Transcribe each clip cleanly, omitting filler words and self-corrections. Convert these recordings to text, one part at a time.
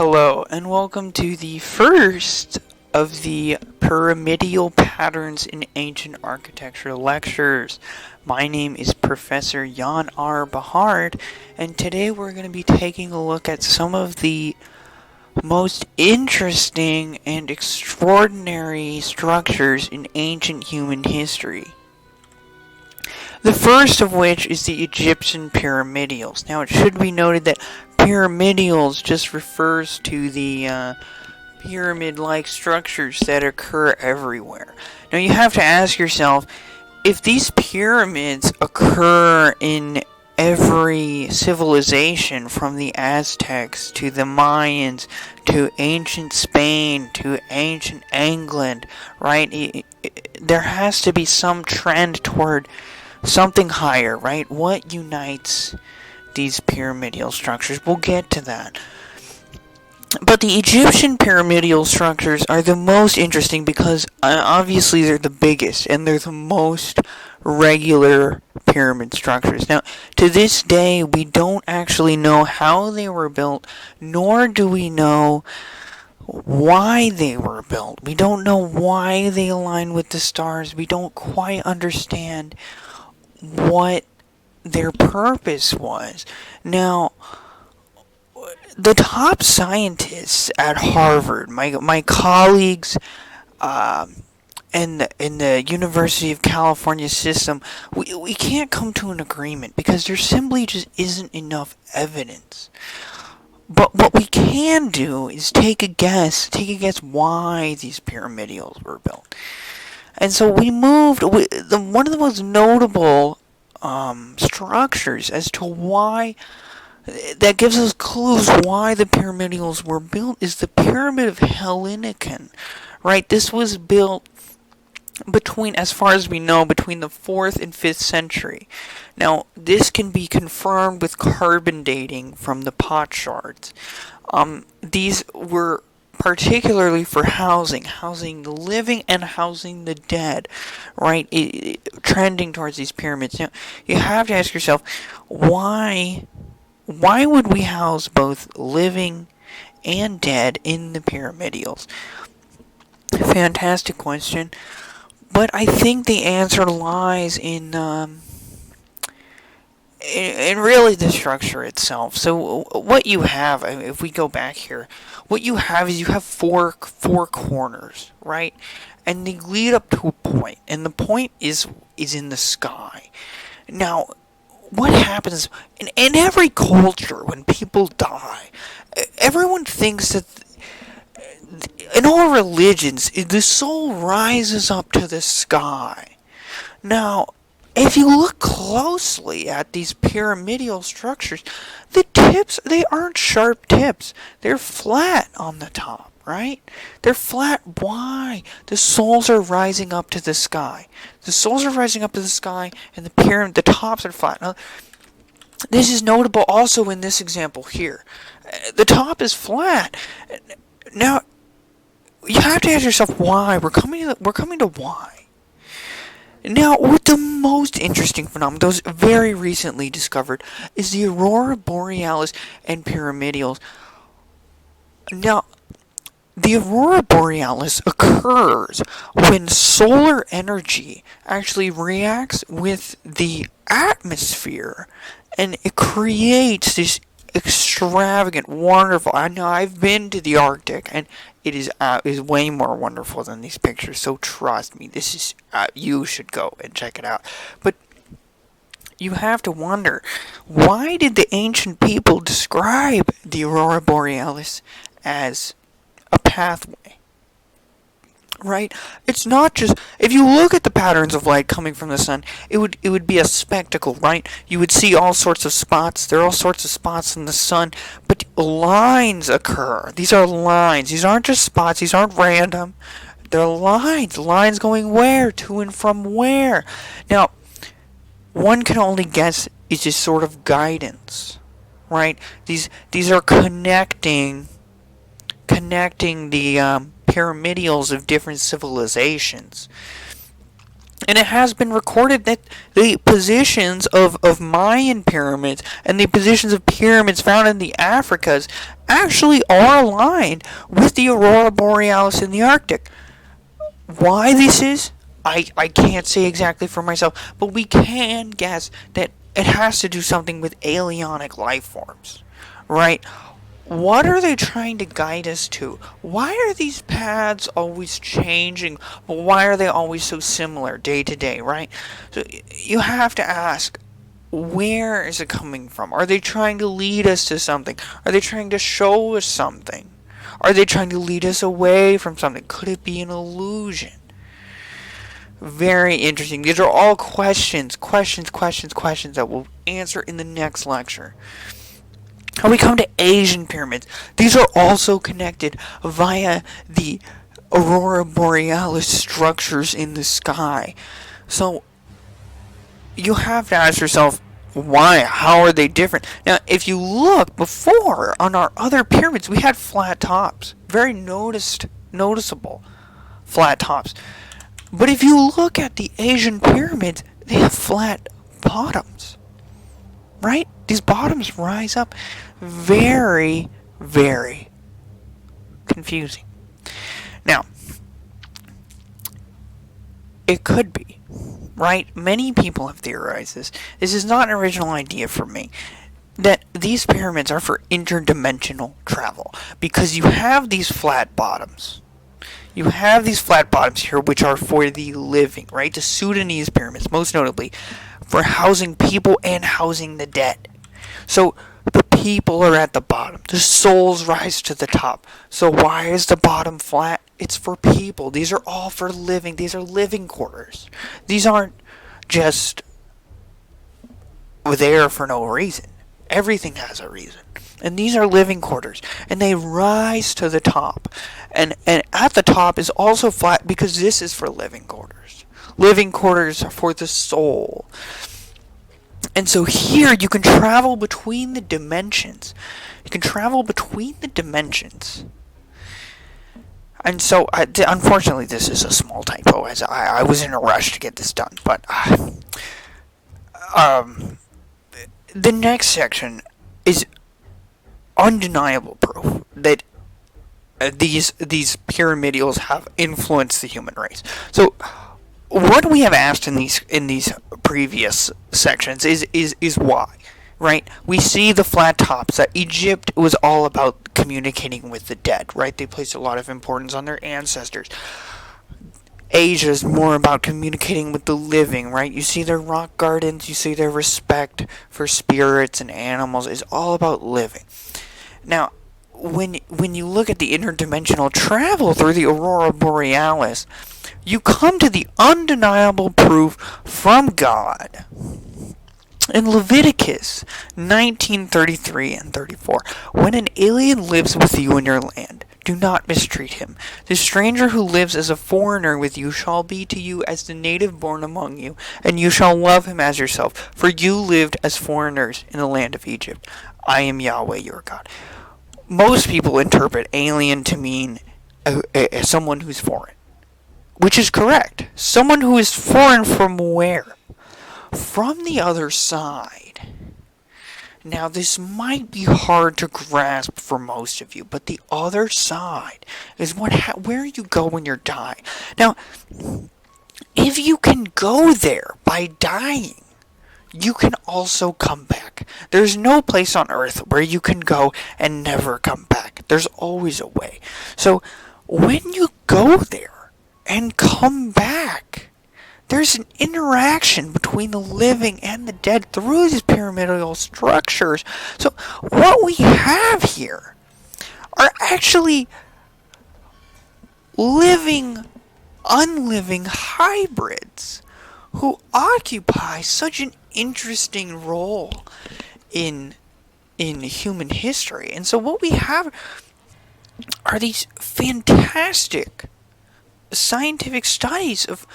Hello, and welcome to the first of the Pyramidial Patterns in Ancient Architecture lectures. My name is Professor Jan R. Bha'ard, and today we're going to be taking a look at some of the most interesting and extraordinary structures in ancient human history. The first of which is the Egyptian pyramidials. Now, it should be noted that pyramidials just refers to the pyramid-like structures that occur everywhere. Now, you have to ask yourself, if these pyramids occur in every civilization, from the Aztecs to the Mayans to ancient Spain to ancient England, right? There has to be some trend toward something higher, right? What unites these pyramidal structures? We'll get to that. But the Egyptian pyramidal structures are the most interesting because obviously they're the biggest and they're the most regular pyramid structures. Now, to this day, we don't actually know how they were built, nor do we know why they were built. We don't know why they align with the stars. We don't quite understand what their purpose was. Now, the top scientists at Harvard, my colleagues in the University of California system, we can't come to an agreement because there simply just isn't enough evidence. But what we can do is take a guess why these pyramidials were built. And so we moved, one of the most notable structures as to why, that gives us clues why the pyramidials were built, is the Pyramid of Hellinikon, right? This was built between, as far as we know, between the 4th and 5th century. Now, this can be confirmed with carbon dating from the pot shards. These were particularly for housing the living and housing the dead, right? Trending towards these pyramids. Now, you have to ask yourself, why would we house both living and dead in the pyramidials? Fantastic question, but I think the answer lies in really the structure itself. So what you have, if we go back here, what you have is you have four corners, right? And they lead up to a point, and the point is in the sky. Now, what happens in every culture when people die, everyone thinks that in all religions, the soul rises up to the sky. Now, if you look closely at these pyramidal structures, the tips, they aren't sharp tips. They're flat on the top, right? They're flat. Why? The souls are rising up to the sky. The souls are rising up to the sky, and the tops are flat. Now, this is notable also in this example here. The top is flat. Now, you have to ask yourself why. We're coming to why. Now, what the most interesting phenomenon, those very recently discovered, is the Aurora Borealis and Pyramidials. Now, the Aurora Borealis occurs when solar energy actually reacts with the atmosphere, and it creates this extravagant, wonderful. I know I've been to the Arctic, and it is way more wonderful than these pictures. So trust me, this is you should go and check it out. But you have to wonder, why did the ancient people describe the Aurora Borealis as a pathway? Right? It's not just, if you look at the patterns of light coming from the sun, it would be a spectacle, right? You would see all sorts of spots. There are all sorts of spots in the sun, but lines occur. These are lines. These aren't just spots. These aren't random. They're lines. Lines going where? To and from where? Now, one can only guess it's just sort of guidance, right? These are connecting the pyramidials of different civilizations. And it has been recorded that the positions of Mayan pyramids and the positions of pyramids found in the Africas actually are aligned with the aurora borealis in the Arctic. Why this is, I can't say exactly for myself, but we can guess that it has to do something with alienic life forms, right? What are they trying to guide us to? Why are these paths always changing? Why are they always so similar day to day, right? So you have to ask, where is it coming from? Are they trying to lead us to something? Are they trying to show us something? Are they trying to lead us away from something? Could it be an illusion? Very interesting. These are all questions that we'll answer in the next lecture. How we come to Asian pyramids. These are also connected via the aurora borealis structures in the sky. So you have to ask yourself, why? How are they different? Now, if you look before on our other pyramids, we had flat tops. Very noticeable flat tops. But if you look at the Asian pyramids, they have flat bottoms. Right? These bottoms rise up. Very, very confusing. Now, it could be, right? Many people have theorized this. This is not an original idea for me. That these pyramids are for interdimensional travel. Because you have these flat bottoms. You have these flat bottoms here, which are for the living, right? The Sudanese pyramids, most notably, for housing people and housing the dead. So, the people are at the bottom. The souls rise to the top. So why is the bottom flat? It's for people. These are all for living. These are living quarters. These aren't just there for no reason. Everything has a reason. And these are living quarters. And they rise to the top. And at the top is also flat because this is for living quarters. Living quarters are for the soul. And so here you can travel between the dimensions. You can travel between the dimensions. And so, unfortunately, this is a small typo, as I was in a rush to get this done. But the next section is undeniable proof that these pyramidials have influenced the human race. So, what we have asked in these previous sections is why, right? We see the flat tops, that Egypt was all about communicating with the dead, right? They placed a lot of importance on their ancestors. Asia is more about communicating with the living, right? You see their rock gardens, you see their respect for spirits and animals is all about living. Now, when you look at the interdimensional travel through the aurora borealis, you come to the undeniable proof from God. In Leviticus 19:33 and 34, when an alien lives with you in your land, do not mistreat him. The stranger who lives as a foreigner with you shall be to you as the native born among you, and you shall love him as yourself, for you lived as foreigners in the land of Egypt. I am Yahweh your God. Most people interpret alien to mean someone who's foreign, which is correct. Someone who is foreign from where? From the other side. Now, this might be hard to grasp for most of you, but the other side is where you go when you're dying. Now, if you can go there by dying, you can also come back. There's no place on earth where you can go and never come back. There's always a way. So, when you go there and come back, there's an interaction between the living and the dead through these pyramidal structures. So what we have here are actually living, unliving hybrids who occupy such an interesting role in human history. And so what we have are these fantastic scientific studies of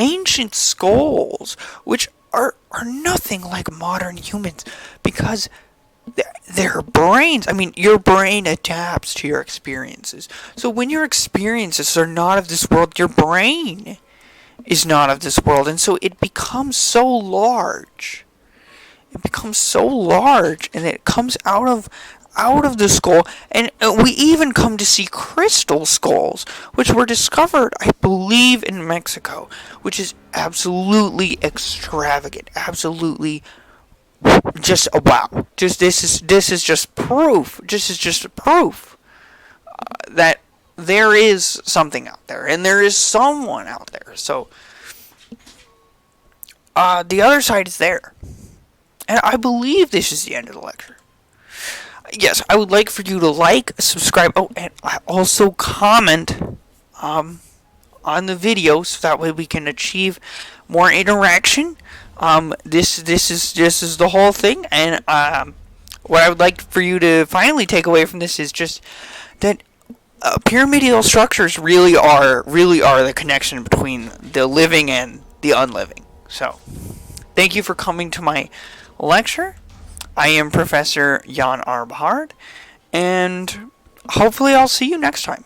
ancient skulls, which are nothing like modern humans, because their brains, your brain adapts to your experiences. So when your experiences are not of this world, your brain is not of this world, and so it becomes so large. It becomes so large, and it comes out of the skull, and we even come to see crystal skulls, which were discovered, I believe, in Mexico, which is absolutely extravagant, absolutely just a wow. Just this is just proof. This is just proof that there is something out there, and there is someone out there. So the other side is there, and I believe this is the end of the lecture. Yes, I would like for you to like, subscribe, and also comment on the video, so that way we can achieve more interaction. This is the whole thing, and what I would like for you to finally take away from this is just that pyramidal structures really are the connection between the living and the unliving. So, thank you for coming to my lecture. I am Professor Jan R. Bha'ard, and hopefully I'll see you next time.